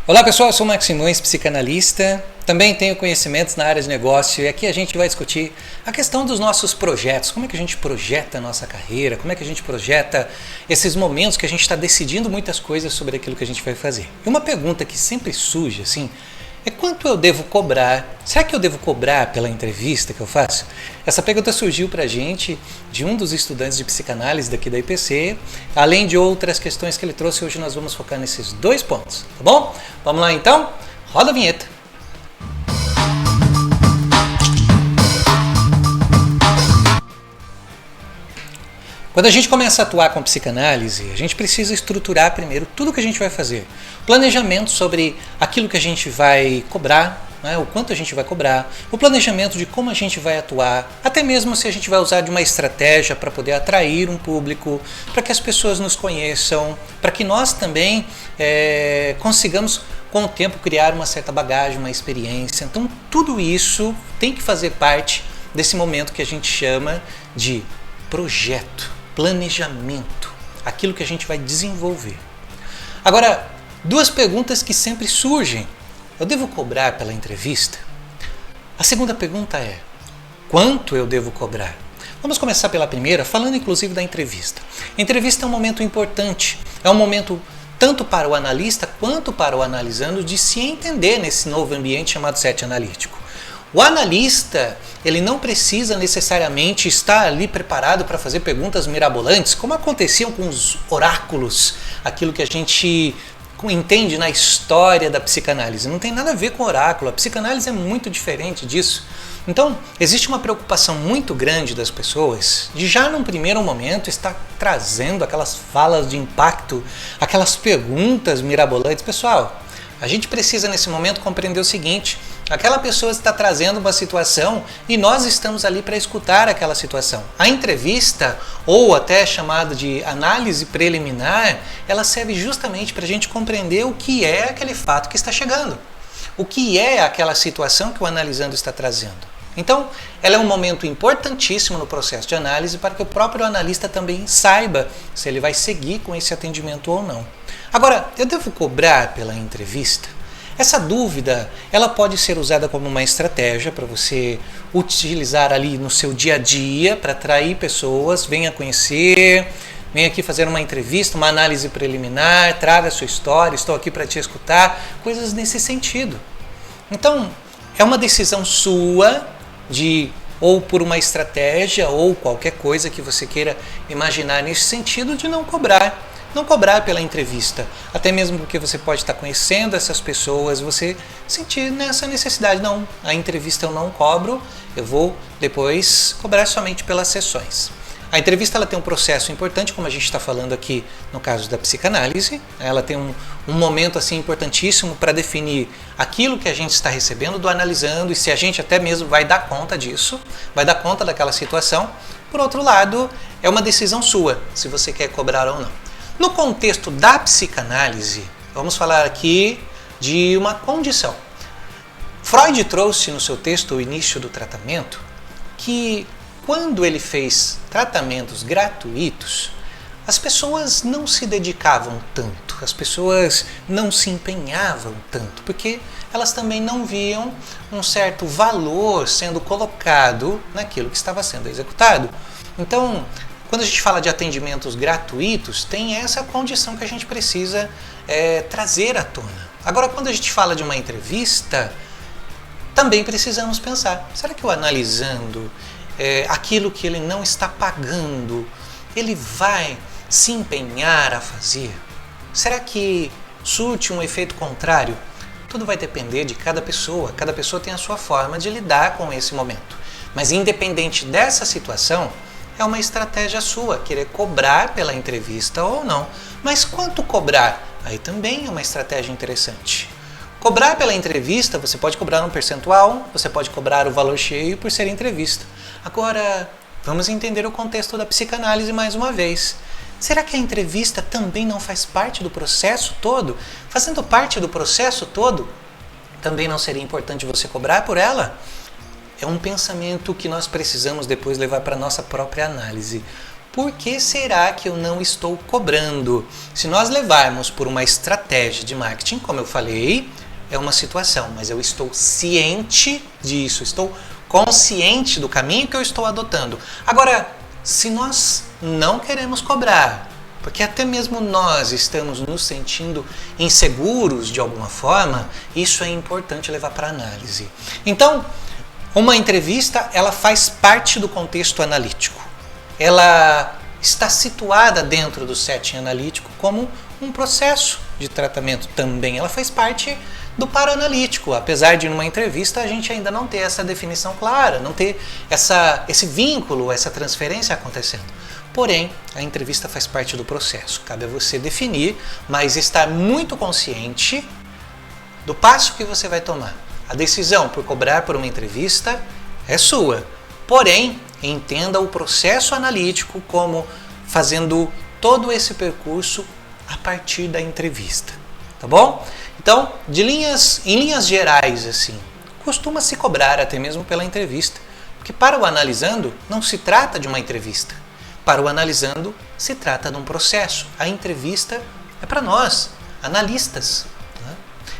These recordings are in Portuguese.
Olá pessoal, eu sou o Max Simões, psicanalista, também tenho conhecimentos na área de negócio e aqui a gente vai discutir a questão dos nossos projetos, como é que a gente projeta a nossa carreira, como é que a gente projeta esses momentos que a gente está decidindo muitas coisas sobre aquilo que a gente vai fazer. E uma pergunta que sempre surge assim, é quanto eu devo cobrar? Será que eu devo cobrar pela entrevista que eu faço? Essa pergunta surgiu para a gente de um dos estudantes de psicanálise daqui da IPC, além de outras questões que ele trouxe. Hoje nós vamos focar nesses dois pontos, tá bom? Vamos lá então? Roda a vinheta. Quando a gente começa a atuar com psicanálise, a gente precisa estruturar primeiro tudo que a gente vai fazer. Planejamento sobre aquilo que a gente vai cobrar, o quanto a gente vai cobrar, o planejamento de como a gente vai atuar, até mesmo se a gente vai usar de uma estratégia para poder atrair um público, para que as pessoas nos conheçam, para que nós também consigamos com o tempo criar uma certa bagagem, uma experiência. Então tudo isso tem que fazer parte desse momento que a gente chama de projeto, planejamento, aquilo que a gente vai desenvolver. Agora, duas perguntas que sempre surgem. Eu devo cobrar pela entrevista? A segunda pergunta é, quanto eu devo cobrar? Vamos começar pela primeira, falando inclusive da entrevista. A entrevista é um momento importante, é um momento tanto para o analista quanto para o analisando de se entender nesse novo ambiente chamado set analítico. O analista, ele não precisa necessariamente estar ali preparado para fazer perguntas mirabolantes, como aconteciam com os oráculos, aquilo que a gente entende na história da psicanálise. Não tem nada a ver com oráculo, a psicanálise é muito diferente disso. Então, existe uma preocupação muito grande das pessoas de já num primeiro momento estar trazendo aquelas falas de impacto, aquelas perguntas mirabolantes. Pessoal, a gente precisa nesse momento compreender o seguinte, aquela pessoa está trazendo uma situação e nós estamos ali para escutar aquela situação. A entrevista, ou até chamada de análise preliminar, ela serve justamente para a gente compreender o que é aquele fato que está chegando. O que é aquela situação que o analisando está trazendo. Então, ela é um momento importantíssimo no processo de análise para que o próprio analista também saiba se ele vai seguir com esse atendimento ou não. Agora, eu devo cobrar pela entrevista? Essa dúvida, ela pode ser usada como uma estratégia para você utilizar ali no seu dia a dia para atrair pessoas, venha conhecer, venha aqui fazer uma entrevista, uma análise preliminar, traga a sua história, estou aqui para te escutar, coisas nesse sentido. Então, é uma decisão sua de ou por uma estratégia ou qualquer coisa que você queira imaginar nesse sentido de não cobrar. Não cobrar pela entrevista, até mesmo porque você pode estar conhecendo essas pessoas, você sentir nessa necessidade, não, a entrevista eu não cobro, eu vou depois cobrar somente pelas sessões. A entrevista ela tem um processo importante, como a gente está falando aqui no caso da psicanálise, ela tem um momento assim importantíssimo para definir aquilo que a gente está recebendo do analisando e se a gente até mesmo vai dar conta disso, vai dar conta daquela situação. Por outro lado, é uma decisão sua, se você quer cobrar ou não. No contexto da psicanálise, vamos falar aqui de uma condição. Freud trouxe no seu texto O Início do Tratamento que quando ele fez tratamentos gratuitos, as pessoas não se dedicavam tanto, as pessoas não se empenhavam tanto, porque elas também não viam um certo valor sendo colocado naquilo que estava sendo executado. Então, quando a gente fala de atendimentos gratuitos, tem essa condição que a gente precisa trazer à tona. Agora, quando a gente fala de uma entrevista, também precisamos pensar, será que o analisando aquilo que ele não está pagando, ele vai se empenhar a fazer? Será que surte um efeito contrário? Tudo vai depender de cada pessoa tem a sua forma de lidar com esse momento. Mas independente dessa situação, é uma estratégia sua, querer cobrar pela entrevista ou não. Mas quanto cobrar? Aí também é uma estratégia interessante. Cobrar pela entrevista, você pode cobrar um percentual, você pode cobrar o valor cheio por ser entrevista. Agora, vamos entender o contexto da psicanálise mais uma vez. Será que a entrevista também não faz parte do processo todo? Fazendo parte do processo todo, também não seria importante você cobrar por ela? É um pensamento que nós precisamos depois levar para a nossa própria análise. por que será que eu não estou cobrando? Se nós levarmos por uma estratégia de marketing, como eu falei, é uma situação, mas eu estou ciente disso, estou consciente do caminho que eu estou adotando. Agora, se nós não queremos cobrar, porque até mesmo nós estamos nos sentindo inseguros de alguma forma, isso é importante levar para análise. Então, uma entrevista, ela faz parte do contexto analítico. Ela está situada dentro do setting analítico como um processo de tratamento também. Ela faz parte do paraanalítico, apesar de numa entrevista a gente ainda não ter essa definição clara, não ter esse vínculo, essa transferência acontecendo. Porém, a entrevista faz parte do processo. Cabe a você definir, mas estar muito consciente do passo que você vai tomar. A decisão por cobrar por uma entrevista é sua. Porém, entenda o processo analítico como fazendo todo esse percurso a partir da entrevista. Tá bom? Então, em linhas gerais, assim, costuma se cobrar até mesmo pela entrevista. Porque para o analisando, não se trata de uma entrevista. Para o analisando, se trata de um processo. A entrevista é para nós, analistas. Né?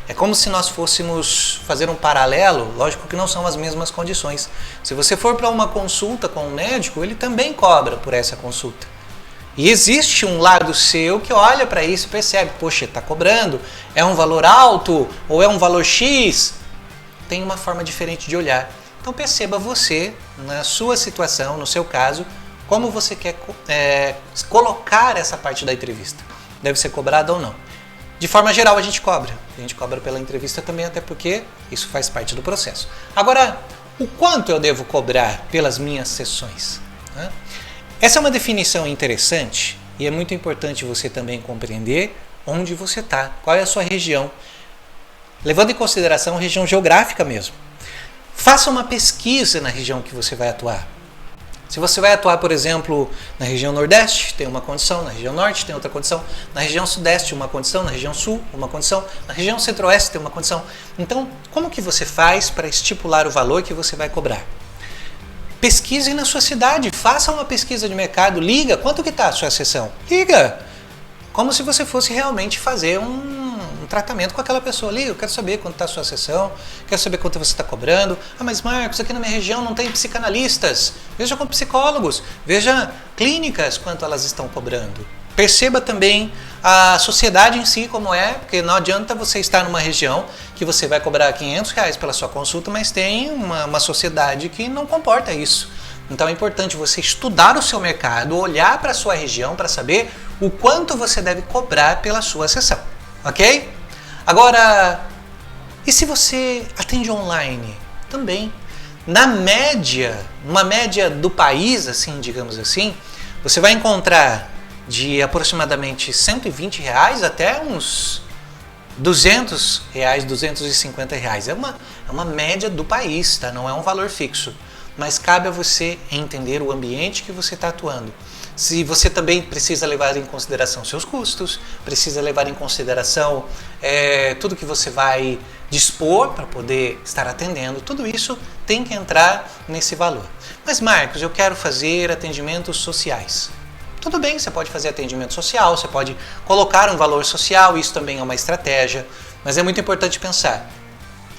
É como se nós fôssemos fazer um paralelo, lógico que não são as mesmas condições. Se você for para uma consulta com um médico, ele também cobra por essa consulta. E existe um lado seu que olha para isso e percebe, poxa, está cobrando, é um valor alto ou é um valor X? Tem uma forma diferente de olhar. Então perceba você, na sua situação, no seu caso, como você quer colocar essa parte da entrevista. Deve ser cobrada ou não. De forma geral, a gente cobra. A gente cobra pela entrevista também, até porque isso faz parte do processo. Agora, o quanto eu devo cobrar pelas minhas sessões? Né? Essa é uma definição interessante e é muito importante você também compreender onde você está, qual é a sua região, levando em consideração a região geográfica mesmo. Faça uma pesquisa na região que você vai atuar. Se você vai atuar, por exemplo, na região Nordeste, tem uma condição, na região Norte tem outra condição, na região Sudeste uma condição, na região Sul uma condição, na região Centro-Oeste tem uma condição. Então, como que você faz para estipular o valor que você vai cobrar? Pesquise na sua cidade, faça uma pesquisa de mercado, liga, quanto que está a sua sessão? Liga! Como se você fosse realmente fazer um tratamento com aquela pessoa ali. Eu quero saber quanto está a sua sessão, quero saber quanto você está cobrando. Ah, mas Marcos, aqui na minha região não tem psicanalistas. Veja com psicólogos, veja clínicas quanto elas estão cobrando. Perceba também a sociedade em si como é, porque não adianta você estar numa região que você vai cobrar R$500 pela sua consulta, mas tem uma sociedade que não comporta isso. Então é importante você estudar o seu mercado, olhar para a sua região para saber o quanto você deve cobrar pela sua sessão, ok? Agora, e se você atende online? Também. Na média, uma média do país, assim, digamos assim, você vai encontrar de aproximadamente R$120 até uns R$200, R$250. É uma média do país, tá? Não é um valor fixo. Mas cabe a você entender o ambiente que você está atuando. Se você também precisa levar em consideração seus custos, precisa levar em consideração tudo que você vai dispor para poder estar atendendo, tudo isso tem que entrar nesse valor. Mas Marcos, eu quero fazer atendimentos sociais. Tudo bem, você pode fazer atendimento social, você pode colocar um valor social, isso também é uma estratégia, mas é muito importante pensar.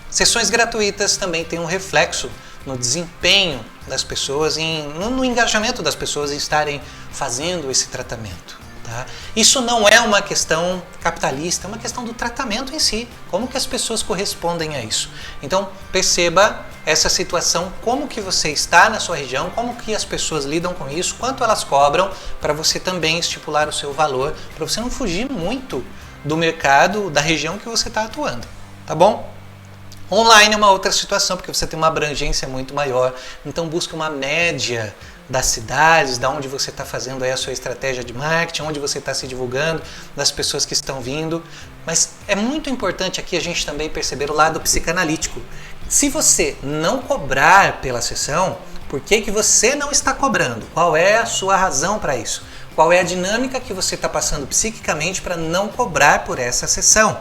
Sessões gratuitas também têm um reflexo no desempenho das pessoas, no engajamento das pessoas em estarem fazendo esse tratamento. Tá? Isso não é uma questão capitalista, é uma questão do tratamento em si, como que as pessoas correspondem a isso. Então perceba essa situação, como que você está na sua região, como que as pessoas lidam com isso, quanto elas cobram, para você também estipular o seu valor, para você não fugir muito do mercado, da região que você está atuando, tá bom? Online é uma outra situação, porque você tem uma abrangência muito maior, então busca uma média das cidades, da onde você está fazendo aí a sua estratégia de marketing, onde você está se divulgando, das pessoas que estão vindo. Mas é muito importante aqui a gente também perceber o lado psicanalítico. Se você não cobrar pela sessão, por que que você não está cobrando? Qual é a sua razão para isso? Qual é a dinâmica que você está passando psiquicamente para não cobrar por essa sessão?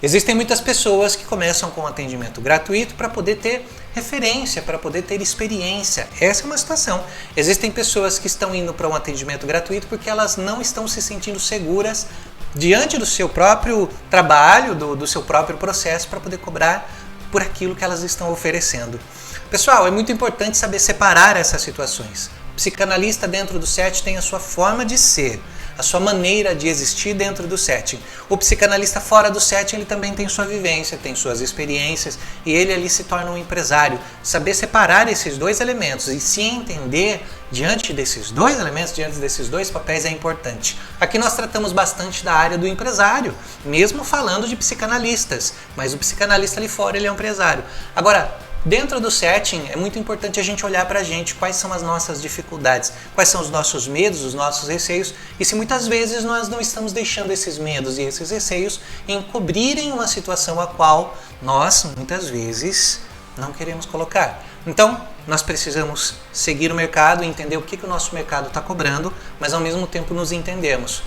Existem muitas pessoas que começam com atendimento gratuito para poder ter referência, para poder ter experiência. Essa é uma situação. Existem pessoas que estão indo para um atendimento gratuito porque elas não estão se sentindo seguras diante do seu próprio trabalho, do seu próprio processo, para poder cobrar por aquilo que elas estão oferecendo. Pessoal, é muito importante saber separar essas situações. O psicanalista dentro do setting tem a sua forma de ser, a sua maneira de existir dentro do setting. O psicanalista fora do setting, ele também tem sua vivência, tem suas experiências, e ele ali se torna um empresário. Saber separar esses dois elementos e se entender diante desses dois elementos, diante desses dois papéis é importante. Aqui nós tratamos bastante da área do empresário, mesmo falando de psicanalistas, mas o psicanalista ali fora, ele é um empresário. Agora, dentro do setting, é muito importante a gente olhar para a gente, quais são as nossas dificuldades, quais são os nossos medos, os nossos receios, e se muitas vezes nós não estamos deixando esses medos e esses receios encobrirem uma situação a qual nós, muitas vezes, não queremos colocar. Então, nós precisamos seguir o mercado, entender o que o nosso mercado está cobrando, mas ao mesmo tempo nos entendermos.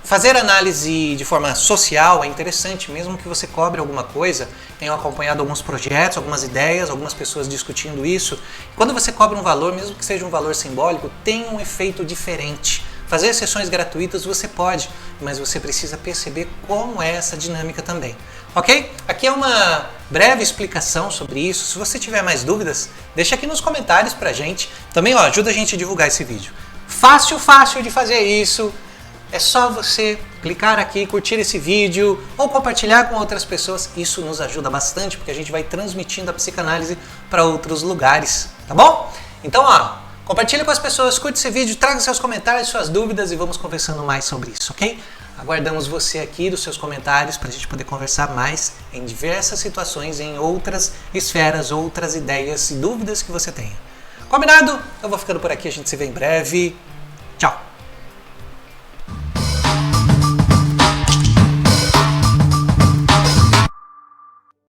Fazer análise de forma social é interessante, mesmo que você cobre alguma coisa. Tenho acompanhado alguns projetos, algumas ideias, algumas pessoas discutindo isso. Quando você cobra um valor, mesmo que seja um valor simbólico, tem um efeito diferente. Fazer sessões gratuitas você pode, mas você precisa perceber como é essa dinâmica também. Ok? Aqui é uma breve explicação sobre isso. Se você tiver mais dúvidas, deixa aqui nos comentários pra gente. Também ajuda a gente a divulgar esse vídeo. Fácil de fazer isso. É só você clicar aqui, curtir esse vídeo ou compartilhar com outras pessoas. Isso nos ajuda bastante porque a gente vai transmitindo a psicanálise para outros lugares, tá bom? Então, compartilha com as pessoas, curte esse vídeo, traga seus comentários, suas dúvidas e vamos conversando mais sobre isso, ok? Aguardamos você aqui dos seus comentários para a gente poder conversar mais em diversas situações, em outras esferas, outras ideias e dúvidas que você tenha. Combinado? Eu vou ficando por aqui, a gente se vê em breve. Tchau!